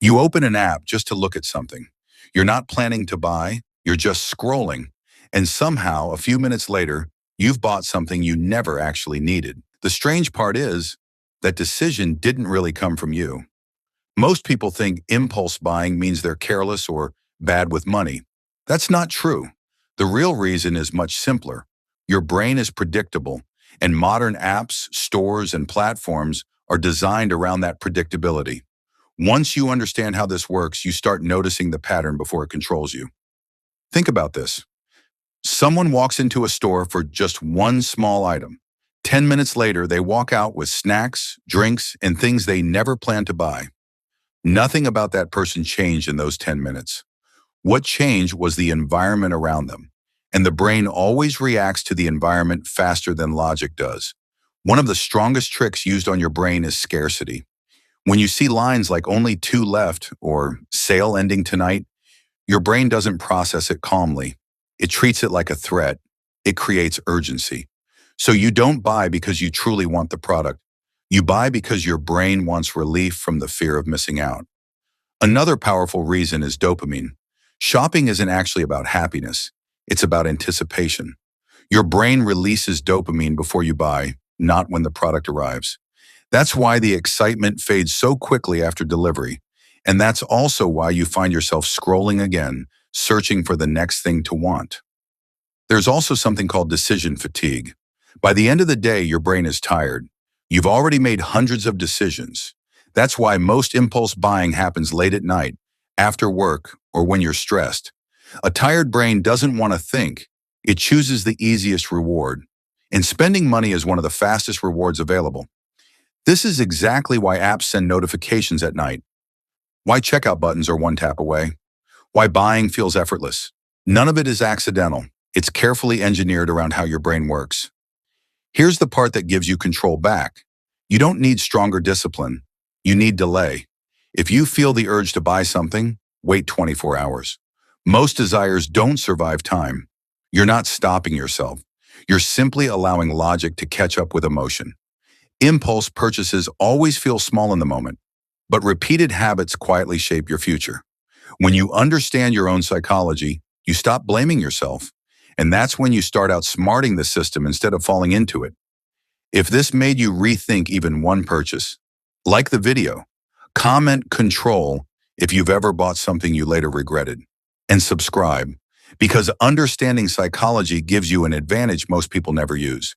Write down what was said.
You open an app just to look at something. You're not planning to buy, you're just scrolling. And somehow, a few minutes later, you've bought something you never actually needed. The strange part is, that decision didn't really come from you. Most people think impulse buying means they're careless or bad with money. That's not true. The real reason is much simpler. Your brain is predictable, and modern apps, stores, and platforms are designed around that predictability. Once you understand how this works, you start noticing the pattern before it controls you. Think about this. Someone walks into a store for just one small item. 10 minutes later, they walk out with snacks, drinks, and things they never planned to buy. Nothing about that person changed in those 10 minutes. What changed was the environment around them. And the brain always reacts to the environment faster than logic does. One of the strongest tricks used on your brain is scarcity. When you see lines like only two left or sale ending tonight, your brain doesn't process it calmly. It treats it like a threat. It creates urgency. So you don't buy because you truly want the product. You buy because your brain wants relief from the fear of missing out. Another powerful reason is dopamine. Shopping isn't actually about happiness. It's about anticipation. Your brain releases dopamine before you buy, not when the product arrives. That's why the excitement fades so quickly after delivery. And that's also why you find yourself scrolling again, searching for the next thing to want. There's also something called decision fatigue. By the end of the day, your brain is tired. You've already made hundreds of decisions. That's why most impulse buying happens late at night, after work, or when you're stressed. A tired brain doesn't want to think. It chooses the easiest reward. And spending money is one of the fastest rewards available. This is exactly why apps send notifications at night. Why checkout buttons are one tap away. Why buying feels effortless. None of it is accidental. It's carefully engineered around how your brain works. Here's the part that gives you control back. You don't need stronger discipline. You need delay. If you feel the urge to buy something, wait 24 hours. Most desires don't survive time. You're not stopping yourself. You're simply allowing logic to catch up with emotion. Impulse purchases always feel small in the moment, but repeated habits quietly shape your future. When you understand your own psychology, you stop blaming yourself. And that's when you start outsmarting the system instead of falling into it. If this made you rethink even one purchase, like the video, comment control if you've ever bought something you later regretted, and subscribe, because understanding psychology gives you an advantage most people never use.